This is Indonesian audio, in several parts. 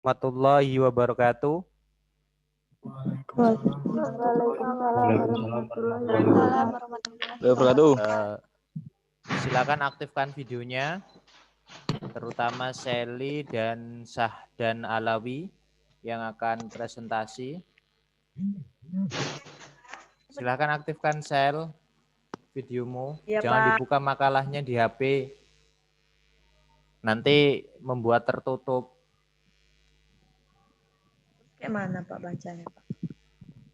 warahmatullahi wabarakatuh. Waalaikumsalam warahmatullahi wabarakatuh. Silakan aktifkan videonya, terutama Sally dan Syahdan Alawi yang akan presentasi. Silakan aktifkan Sel videomu. Ya, Jangan Pak. dibuka makalahnya di HP. Nanti membuat tertutup. Kayak mana Pak bacanya, Pak?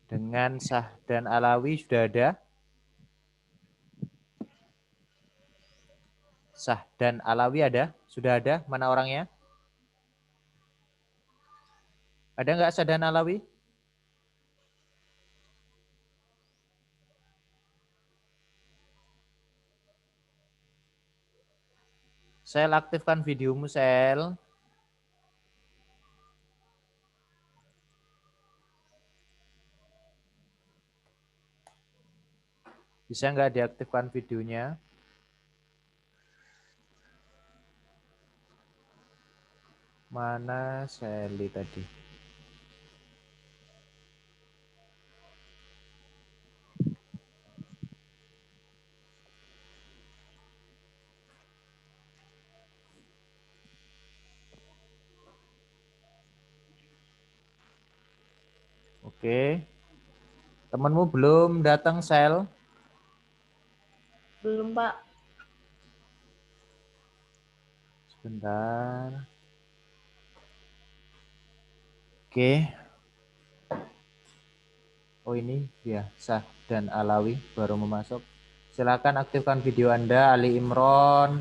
Dengan Syahdan Alawi sudah ada? Syahdan Alawi ada? Sudah ada? Mana orangnya? Ada nggak Syahdan Alawi? Sel, aktifkan videomu, Sel. Bisa nggak diaktifkan videonya? Mana Sally tadi? Oke. Temanmu belum datang, Sel? Belum, Pak. Sebentar. Oke. Oh, ini ya, Syahdan Alawi baru memasuk. Silakan aktifkan video Anda, Ali Imron,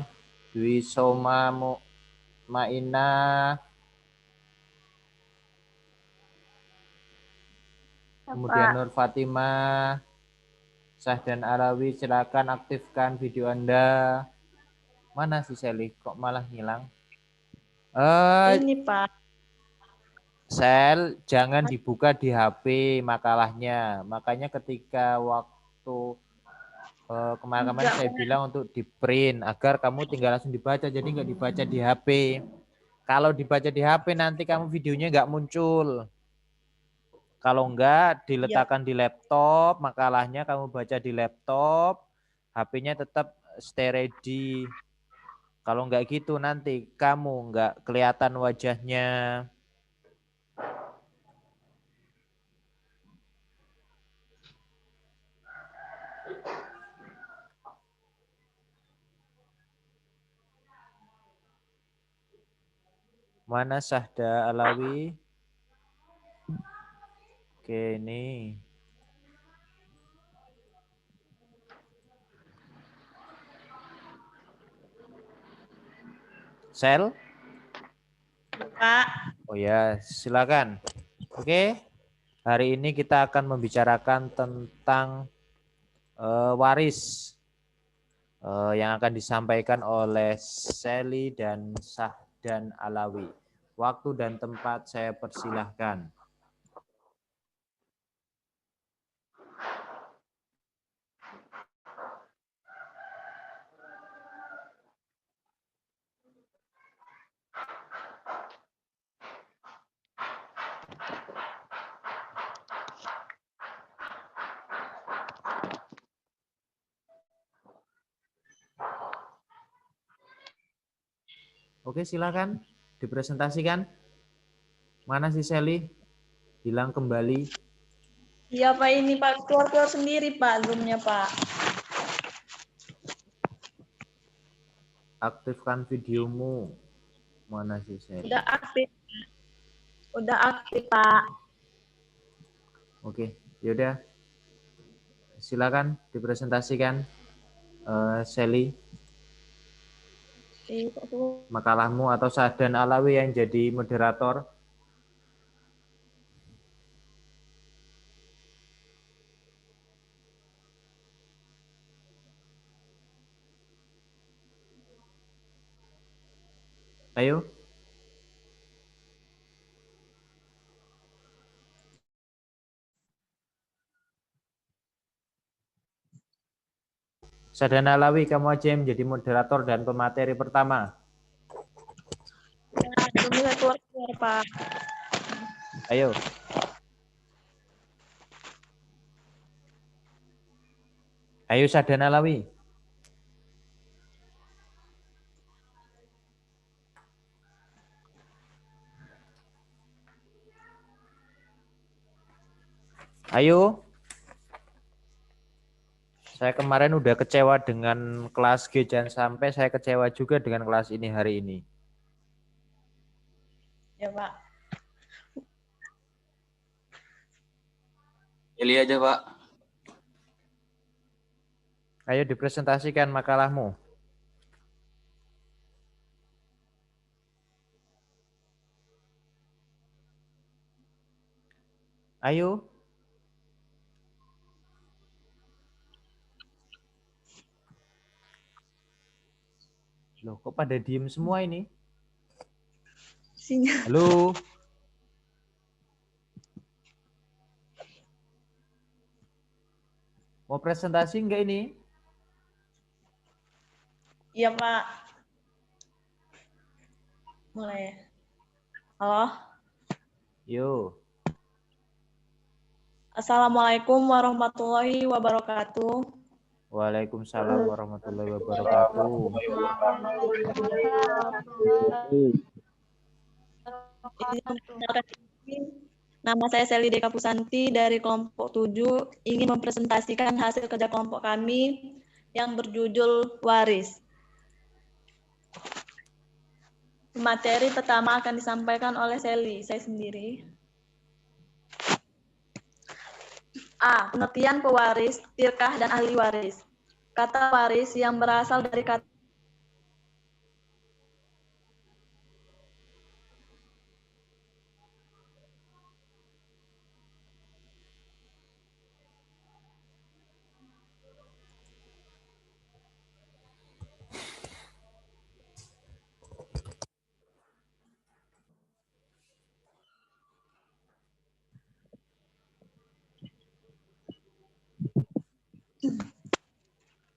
Dwi Soma Maina, kemudian Nur Fatimah, Syahdan Alawi. Silakan aktifkan video Anda. Mana si Sally? Kok malah hilang? Ini, Pak. Sel, jangan dibuka di HP makalahnya. Makanya ketika waktu kemarin-kemarin saya bilang untuk di print agar kamu tinggal langsung dibaca, jadi nggak dibaca di HP. Kalau dibaca di HP nanti kamu videonya nggak muncul. Kalau enggak diletakkan di laptop, makalahnya kamu baca di laptop, HP-nya tetap stay ready. Kalau enggak gitu nanti kamu enggak kelihatan wajahnya. Mana Syahda Alawi? Oke, ini. Sel? Pak. Oh ya, silakan. Oke, hari ini kita akan membicarakan tentang waris yang akan disampaikan oleh Sally dan Syahdan Alawi. Waktu dan tempat saya persilahkan. Oke, silakan dipresentasikan. Mana si Sally? Hilang kembali. Iya, Pak. Ini, Pak. Keluar-keluar sendiri, Pak. Zoom-nya, Pak. Aktifkan videomu. Mana si Sally? Udah aktif. Udah aktif, Pak. Oke, yaudah. Silakan dipresentasikan, Sally. Makalahmu atau Syahdan Alawi yang jadi moderator. Ayo. Syahdan Alawi, kamu aja yang menjadi moderator dan pemateri pertama. Belum bisa keluar. Pak. Ayo. Ayo Sadana Lawi. Ayo. Saya kemarin udah kecewa dengan kelas G, jangan sampai saya kecewa juga dengan kelas ini hari ini. Ya, Pak. Pilih aja, Pak. Ayo dipresentasikan makalahmu. Ayo. Loh, kok pada diem semua ini? Sinyal. Halo. Mau presentasi enggak ini? Iya, Pak. Mulai. Halo. Yo. Assalamualaikum warahmatullahi wabarakatuh. Waalaikumsalam warahmatullahi wabarakatuh. Nama saya Seli Deka Pusanti dari kelompok 7 ingin mempresentasikan hasil kerja kelompok kami yang berjudul Waris. Materi pertama akan disampaikan oleh Seli, saya sendiri. A. Pengertian pewaris, tirkah, dan ahli waris. Kata waris yang berasal dari kata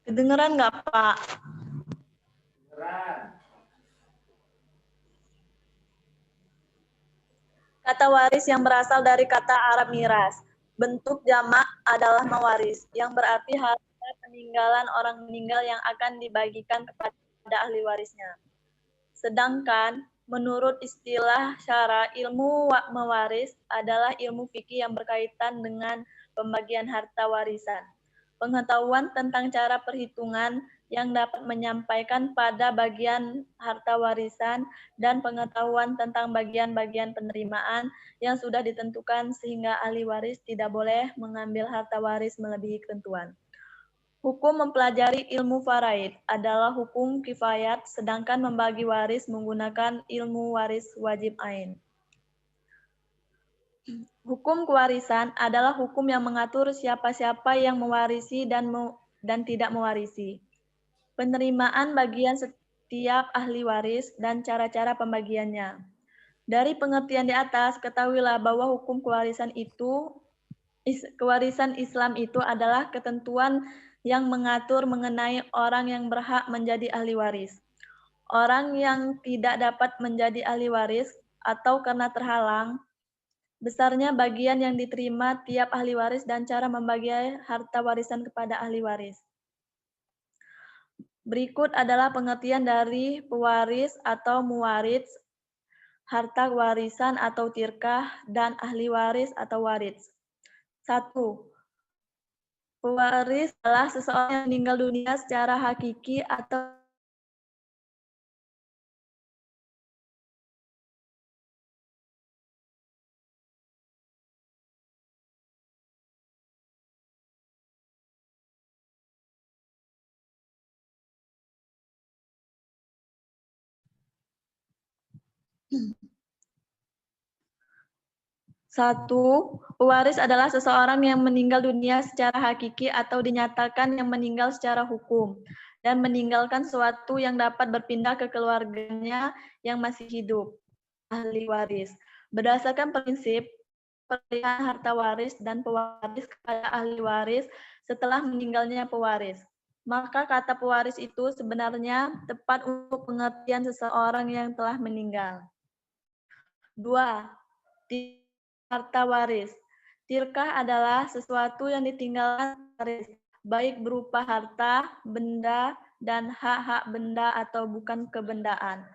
kedengeran nggak, Pak? Kata waris yang berasal dari kata Arab miras. Bentuk jamak adalah mewaris, yang berarti harta peninggalan orang meninggal yang akan dibagikan kepada ahli warisnya. Sedangkan menurut istilah syara, ilmu mewaris adalah ilmu fikih yang berkaitan dengan pembagian harta warisan. Pengetahuan tentang cara perhitungan yang dapat menyampaikan pada bagian harta warisan dan pengetahuan tentang bagian-bagian penerimaan yang sudah ditentukan sehingga ahli waris tidak boleh mengambil harta waris melebihi ketentuan. Hukum mempelajari ilmu faraid adalah hukum kifayat, sedangkan membagi waris menggunakan ilmu waris wajib ain. Hukum kewarisan adalah hukum yang mengatur siapa-siapa yang mewarisi dan tidak mewarisi. Penerimaan bagian setiap ahli waris dan cara-cara pembagiannya. Dari pengertian di atas, ketahuilah bahwa hukum kewarisan Islam itu adalah ketentuan yang mengatur mengenai orang yang berhak menjadi ahli waris. Orang yang tidak dapat menjadi ahli waris atau karena terhalang, besarnya bagian yang diterima tiap ahli waris dan cara membagi harta warisan kepada ahli waris. Berikut adalah pengertian dari pewaris atau muwaris, harta warisan atau tirkah, dan ahli waris atau waris. 1. Pewaris adalah seseorang yang meninggal dunia secara hakiki atau Satu, pewaris adalah seseorang yang meninggal dunia secara hakiki atau dinyatakan yang meninggal secara hukum dan meninggalkan sesuatu yang dapat berpindah ke keluarganya yang masih hidup, ahli waris. Berdasarkan prinsip pemberian harta waris dan pewaris kepada ahli waris setelah meninggalnya pewaris. Maka kata pewaris itu sebenarnya tepat untuk pengertian seseorang yang telah meninggal. 2. Harta waris. Tirkah adalah sesuatu yang ditinggalkan waris, baik berupa harta, benda, dan hak-hak benda atau bukan kebendaan.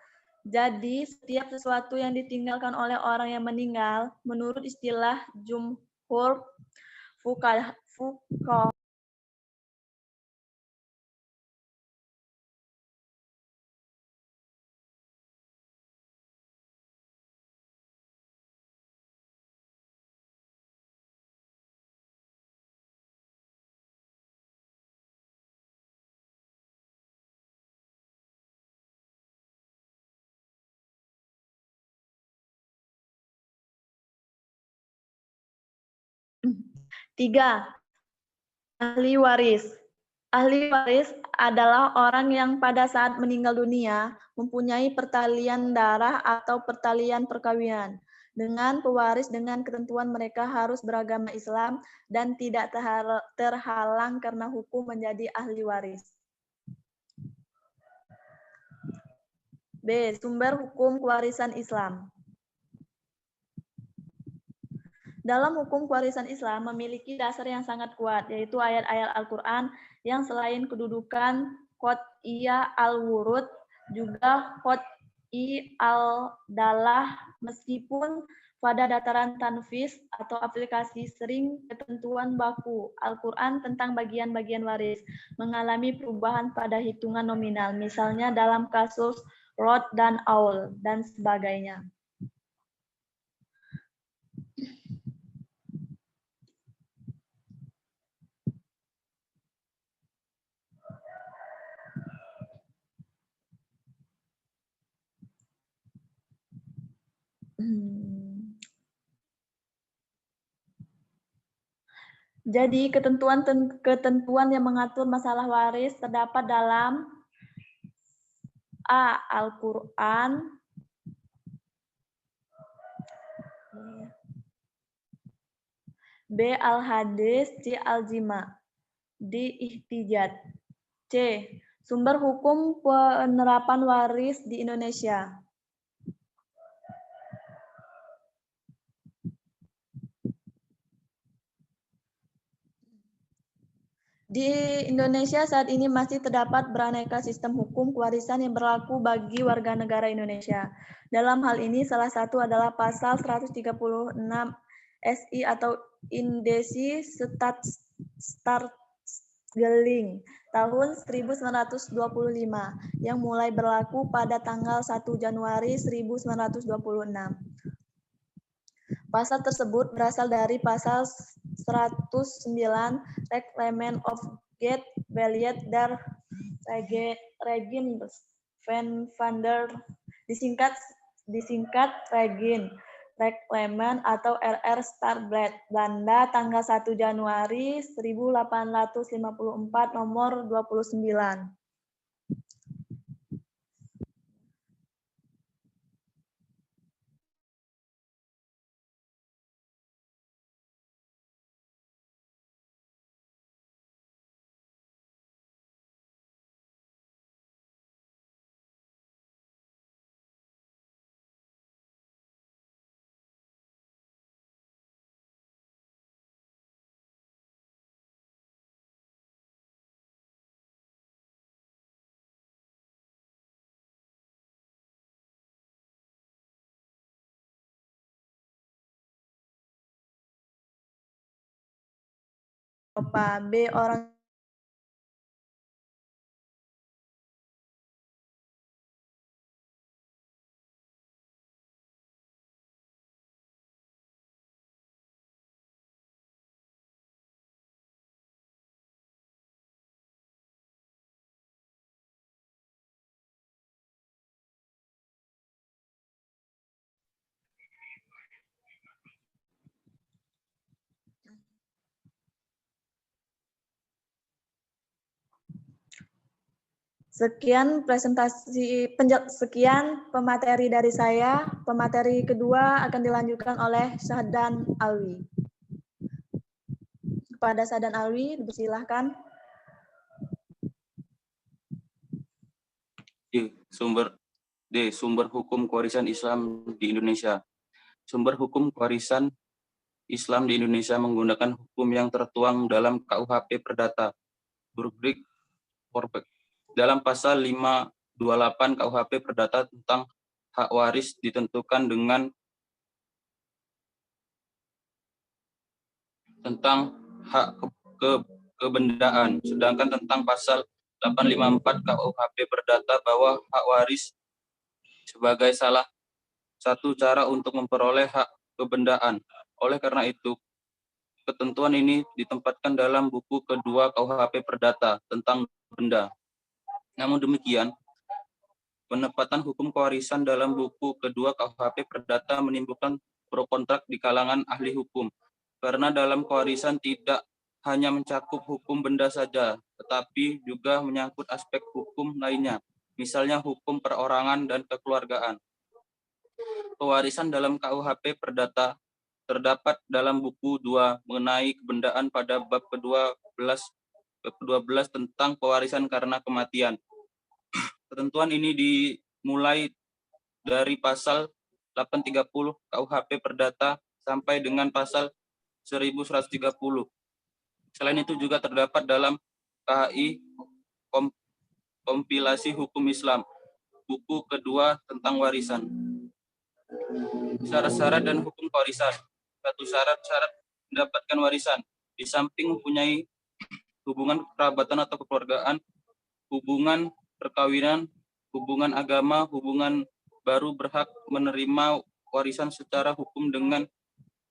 Jadi, setiap sesuatu yang ditinggalkan oleh orang yang meninggal, menurut istilah jumhur fuqaha, 3. Ahli waris. Ahli waris adalah orang yang pada saat meninggal dunia mempunyai pertalian darah atau pertalian perkawinan dengan pewaris dengan ketentuan mereka harus beragama Islam dan tidak terhalang karena hukum menjadi ahli waris. B. Sumber hukum kewarisan Islam. Dalam hukum kewarisan Islam memiliki dasar yang sangat kuat, yaitu ayat-ayat Al-Quran yang selain kedudukan qot'iyah al-wurud, juga qot'i al-dalah, meskipun pada dataran tanfis atau aplikasi sering ketentuan baku Al-Quran tentang bagian-bagian waris mengalami perubahan pada hitungan nominal, misalnya dalam kasus Rod dan Aul, dan sebagainya. Jadi ketentuan yang mengatur masalah waris terdapat dalam A. Al-Quran, B. Al-Hadis, C. Al-Jima, D. Ihtijat. C. Sumber hukum penerapan waris di Indonesia. Di Indonesia saat ini masih terdapat beraneka sistem hukum kewarisan yang berlaku bagi warga negara Indonesia. Dalam hal ini salah satu adalah pasal 136 SI atau Indesi Statsgeling tahun 1925 yang mulai berlaku pada tanggal 1 Januari 1926. Pasal tersebut berasal dari pasal 109 Reglement of Get Valied der Regin van der disingkat Regin Reglement atau RR Stadblad Belanda tanggal 1 Januari 1854 nomor 29. B. Orang Sekian pemateri dari saya. Pemateri kedua akan dilanjutkan oleh Syahdan Alwi. Kepada Syahdan Alwi, dipersilahkan. Sumber hukum kewarisan Islam di Indonesia. Sumber hukum kewarisan Islam di Indonesia menggunakan hukum yang tertuang dalam KUHP Perdata, Burgrik Korbek. Dalam pasal 528 KUHP Perdata tentang hak waris ditentukan tentang hak kebendaan, sedangkan tentang pasal 854 KUHP Perdata bahwa hak waris sebagai salah satu cara untuk memperoleh hak kebendaan. Oleh karena itu, ketentuan ini ditempatkan dalam buku kedua KUHP Perdata tentang benda. Namun demikian, penempatan hukum kewarisan dalam buku kedua KUHP Perdata menimbulkan pro kontrak di kalangan ahli hukum, karena dalam kewarisan tidak hanya mencakup hukum benda saja, tetapi juga menyangkut aspek hukum lainnya, misalnya hukum perorangan dan kekeluargaan. Pewarisan dalam KUHP Perdata terdapat dalam buku 2 mengenai kebendaan pada bab ke-12 tentang pewarisan karena kematian. Ketentuan ini dimulai dari pasal 830 KUHP Perdata sampai dengan pasal 1130. Selain itu juga terdapat dalam KHI Kompilasi Hukum Islam, buku kedua tentang warisan. Syarat-syarat dan hukum kewarisan. Satu, syarat-syarat mendapatkan warisan. Di samping mempunyai hubungan kerabatan atau kekeluargaan, hubungan perkawinan, hubungan agama, hubungan baru berhak menerima warisan secara hukum dengan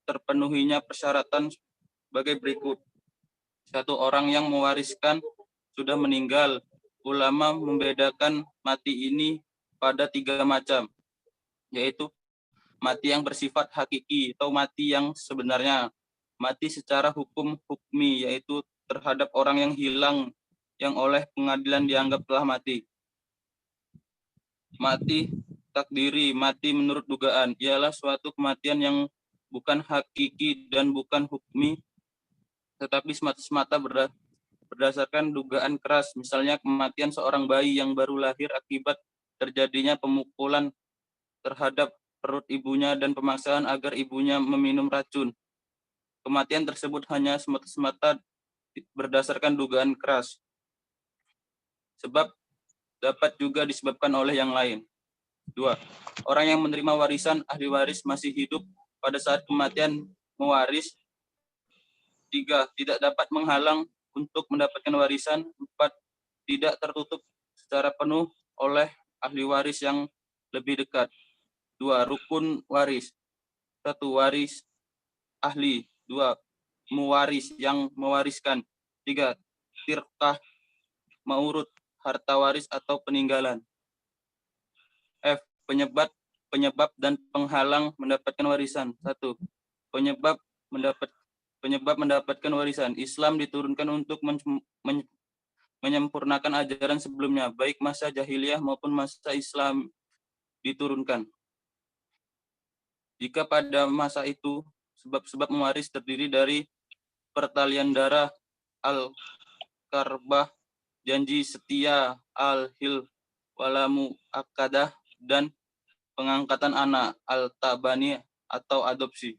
terpenuhinya persyaratan sebagai berikut. Satu, orang yang mewariskan sudah meninggal. Ulama membedakan mati ini pada 3 macam, yaitu mati yang bersifat hakiki atau mati yang sebenarnya, mati secara hukmi, yaitu terhadap orang yang hilang yang oleh pengadilan dianggap telah mati. Mati takdiri, mati menurut dugaan, ialah suatu kematian yang bukan hakiki dan bukan hukmi, tetapi semata-mata berdasarkan dugaan keras, misalnya kematian seorang bayi yang baru lahir akibat terjadinya pemukulan terhadap perut ibunya dan pemaksaan agar ibunya meminum racun. Kematian tersebut hanya semata-mata berdasarkan dugaan keras, sebab dapat juga disebabkan oleh yang lain. 2. Orang yang menerima warisan ahli waris masih hidup pada saat kematian mewaris. 3. Tidak dapat menghalang untuk mendapatkan warisan. 4. Tidak tertutup secara penuh oleh ahli waris yang lebih dekat. 2. Rukun waris. 1. Waris ahli. 2. Mewaris yang mewariskan. 3. Tirkah maurut, harta waris atau peninggalan. F. Penyebab dan penghalang mendapatkan warisan. 1. Penyebab mendapatkan warisan. Islam diturunkan untuk menyempurnakan ajaran sebelumnya, baik masa jahiliyah maupun masa Islam diturunkan. Jika pada masa itu sebab-sebab mewaris terdiri dari pertalian darah, al-karbah, janji setia, al-hil, walamu akadah, dan pengangkatan anak, al-tabani, atau adopsi.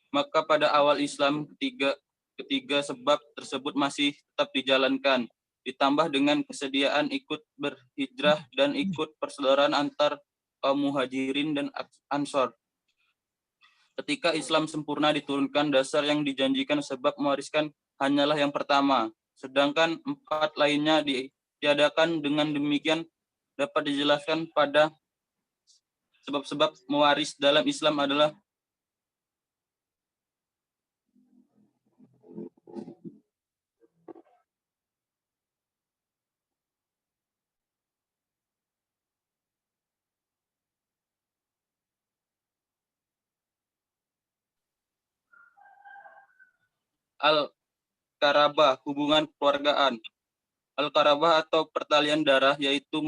Maka pada awal Islam ketiga sebab tersebut masih tetap dijalankan, ditambah dengan kesediaan ikut berhijrah dan ikut persaudaraan antar kaum muhajirin dan ansor. Ketika Islam sempurna diturunkan, dasar yang dijanjikan sebab mewariskan hanyalah yang pertama, sedangkan 4 lainnya ditiadakan. Dengan demikian dapat dijelaskan pada sebab-sebab mewaris dalam Islam adalah al-qarabah, hubungan keluargaan. Al-qarabah atau pertalian darah, yaitu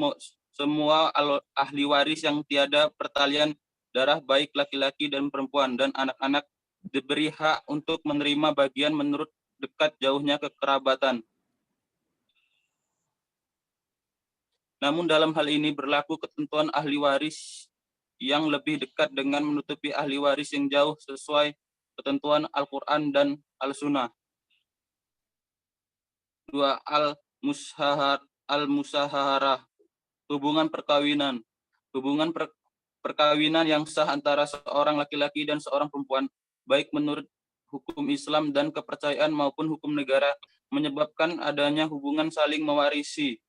semua ahli waris yang tiada pertalian darah, baik laki-laki dan perempuan, dan anak-anak diberi hak untuk menerima bagian menurut dekat jauhnya kekerabatan. Namun dalam hal ini berlaku ketentuan ahli waris yang lebih dekat dengan menutupi ahli waris yang jauh sesuai ketentuan Al-Quran dan Al-Sunnah. 2. Al-musaharah, hubungan perkawinan. Hubungan perkawinan yang sah antara seorang laki-laki dan seorang perempuan, baik menurut hukum Islam dan kepercayaan maupun hukum negara, menyebabkan adanya hubungan saling mewarisi.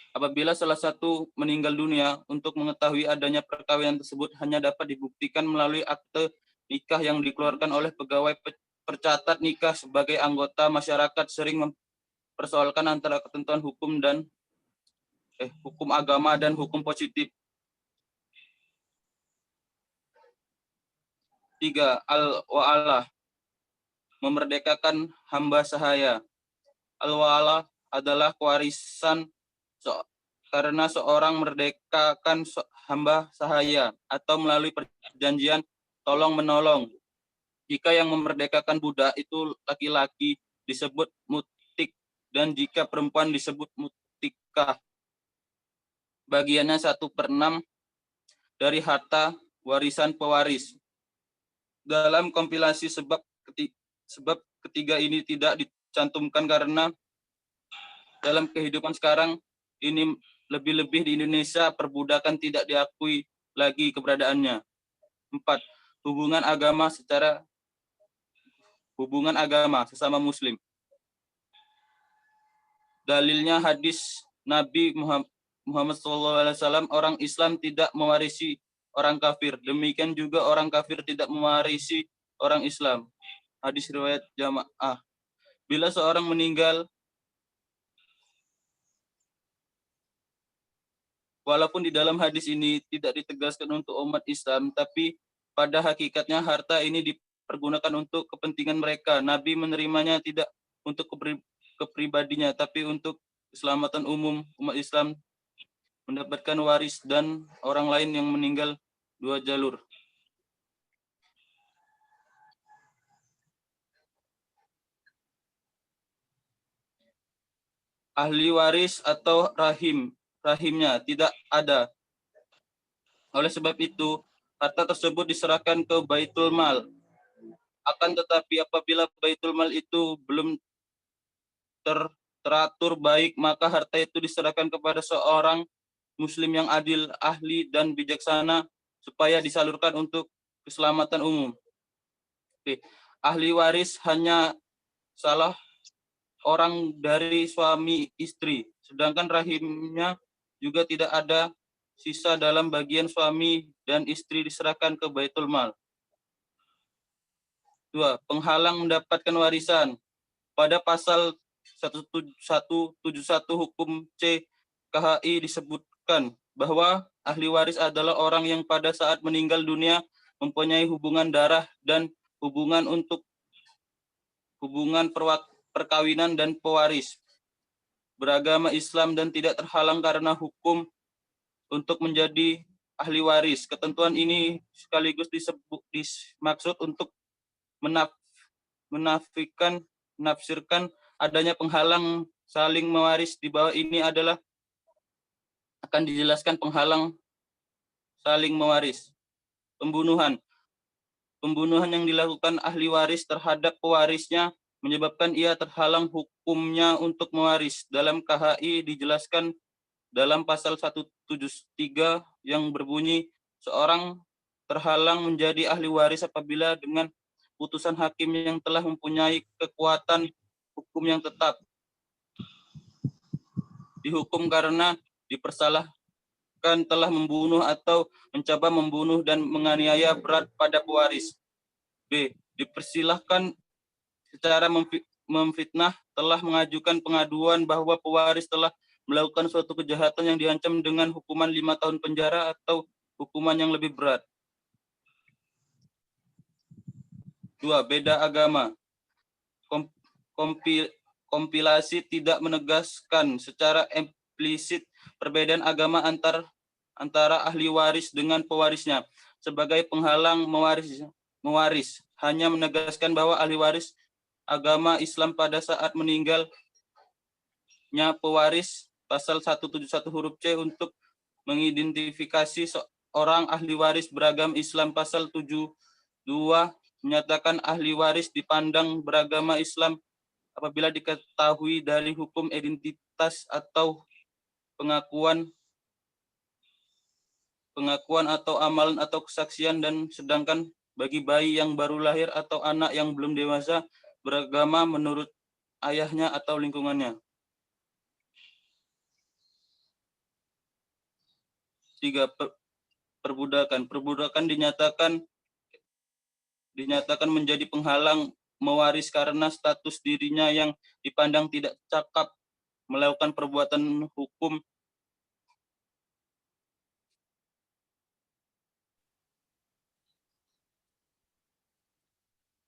Apabila salah satu meninggal dunia, untuk mengetahui adanya perkawinan tersebut hanya dapat dibuktikan melalui akte nikah yang dikeluarkan oleh pegawai percatat nikah. Sebagai anggota masyarakat sering mempersoalkan antara ketentuan hukum agama dan hukum positif. 3. Al-wa'alah, memerdekakan hamba sahaya. Al-wa'alah adalah kewarisan karena seorang merdekakan hamba sahaya atau melalui perjanjian tolong-menolong. Jika yang memerdekakan budak itu laki-laki disebut mutik, dan jika perempuan disebut mutikah. Bagiannya 1/6 dari harta warisan pewaris. Dalam kompilasi sebab ketiga ini tidak dicantumkan karena dalam kehidupan sekarang ini, lebih-lebih di Indonesia, perbudakan tidak diakui lagi keberadaannya. 4. Hubungan agama sesama muslim. Dalilnya hadis Nabi Muhammad SAW, orang Islam tidak mewarisi orang kafir. Demikian juga orang kafir tidak mewarisi orang Islam. Hadis riwayat Jamaah. Bila seorang meninggal, walaupun di dalam hadis ini tidak ditegaskan untuk umat Islam, tapi pada hakikatnya harta ini dipergunakan untuk kepentingan mereka. Nabi menerimanya tidak untuk kepribadinya, tapi untuk keselamatan umum umat Islam mendapatkan waris dan orang lain yang meninggal 2 jalur. Ahli waris atau rahimnya tidak ada. Oleh sebab itu, harta tersebut diserahkan ke Baitul Mal. Akan tetapi apabila Baitul Mal itu belum teratur baik, maka harta itu diserahkan kepada seorang muslim yang adil, ahli, dan bijaksana supaya disalurkan untuk keselamatan umum. Oke. Ahli waris hanya salah orang dari suami istri, sedangkan rahimnya juga tidak ada sisa dalam bagian suami dan istri diserahkan ke Baitul Mal. 2. Penghalang mendapatkan warisan. Pada pasal 171 hukum C KHI disebutkan bahwa ahli waris adalah orang yang pada saat meninggal dunia mempunyai hubungan darah dan hubungan perkawinan dan pewaris, beragama Islam dan tidak terhalang karena hukum untuk menjadi ahli waris. Ketentuan ini sekaligus dimaksud untuk menafsirkan adanya penghalang saling mewaris. Di bawah ini akan dijelaskan penghalang saling mewaris. Pembunuhan yang dilakukan ahli waris terhadap pewarisnya menyebabkan ia terhalang hukumnya untuk mewaris. Dalam KHI dijelaskan dalam pasal 173 yang berbunyi, seorang terhalang menjadi ahli waris apabila dengan putusan hakim yang telah mempunyai kekuatan hukum yang tetap dihukum karena dipersalahkan telah membunuh atau mencoba membunuh dan menganiaya berat pada pewaris. B. Dipersilahkan secara memfitnah, telah mengajukan pengaduan bahwa pewaris telah melakukan suatu kejahatan yang diancam dengan hukuman 5 tahun penjara atau hukuman yang lebih berat. 2. Beda agama. Kompilasi tidak menegaskan secara implisit perbedaan agama antara ahli waris dengan pewarisnya sebagai penghalang mewaris. Hanya menegaskan bahwa ahli waris agama Islam pada saat meninggalnya pewaris, pasal 171 huruf C, untuk mengidentifikasi orang ahli waris beragama Islam. Pasal 72 menyatakan ahli waris dipandang beragama Islam apabila diketahui dari hukum identitas atau pengakuan atau amalan atau kesaksian, dan sedangkan bagi bayi yang baru lahir atau anak yang belum dewasa beragama menurut ayahnya atau lingkungannya. 3. Perbudakan. Perbudakan dinyatakan menjadi penghalang mewaris karena status dirinya yang dipandang tidak cakap melakukan perbuatan hukum.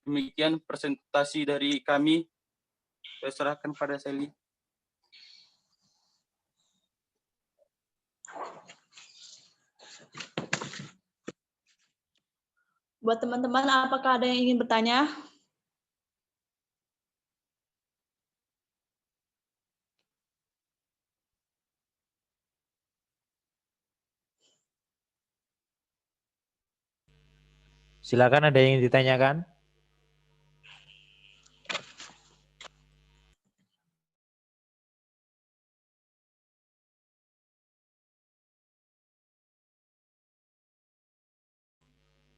Demikian presentasi dari kami. Saya serahkan pada Sally. Buat teman-teman, apakah ada yang ingin bertanya? Silakan, ada yang ingin ditanyakan?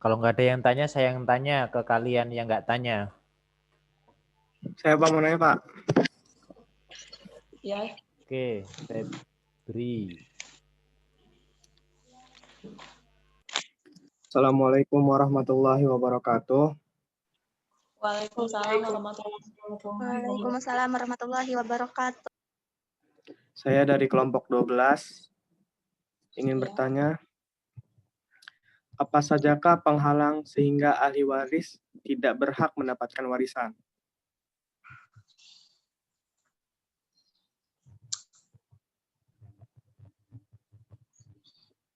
Kalau nggak ada yang tanya, saya yang tanya ke kalian yang nggak tanya. Saya Pak mau nanya Pak. Ya. Oke, saya beri. Assalamualaikum warahmatullahi wabarakatuh. Waalaikumsalam warahmatullahi wabarakatuh. Waalaikumsalam warahmatullahi wabarakatuh. Saya dari kelompok 12 ingin Ya. bertanya, apa sajakah penghalang sehingga ahli waris tidak berhak mendapatkan warisan?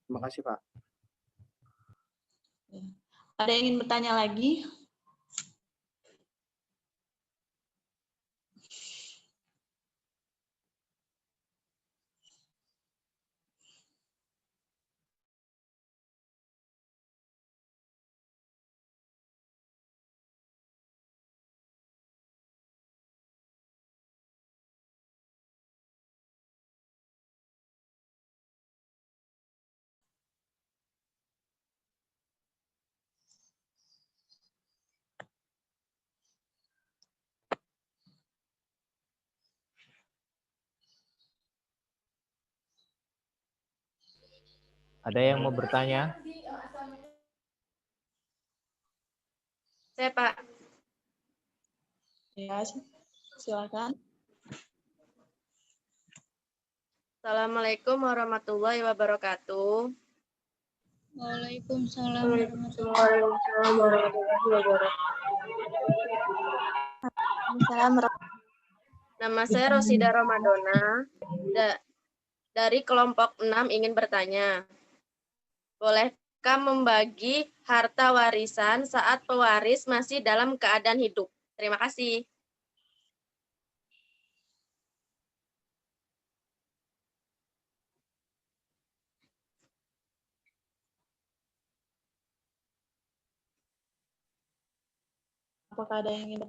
Terima kasih Pak. Ada yang ingin bertanya lagi? Ada yang mau bertanya? Saya Pak. Ya, silakan. Assalamualaikum warahmatullahi wabarakatuh. Waalaikumsalam warahmatullahi wabarakatuh. Nama saya Rosida Ramadona dari kelompok 6 ingin bertanya. Bolehkah membagi harta warisan saat pewaris masih dalam keadaan hidup? Terima kasih. Apakah ada yang ingin bertanya?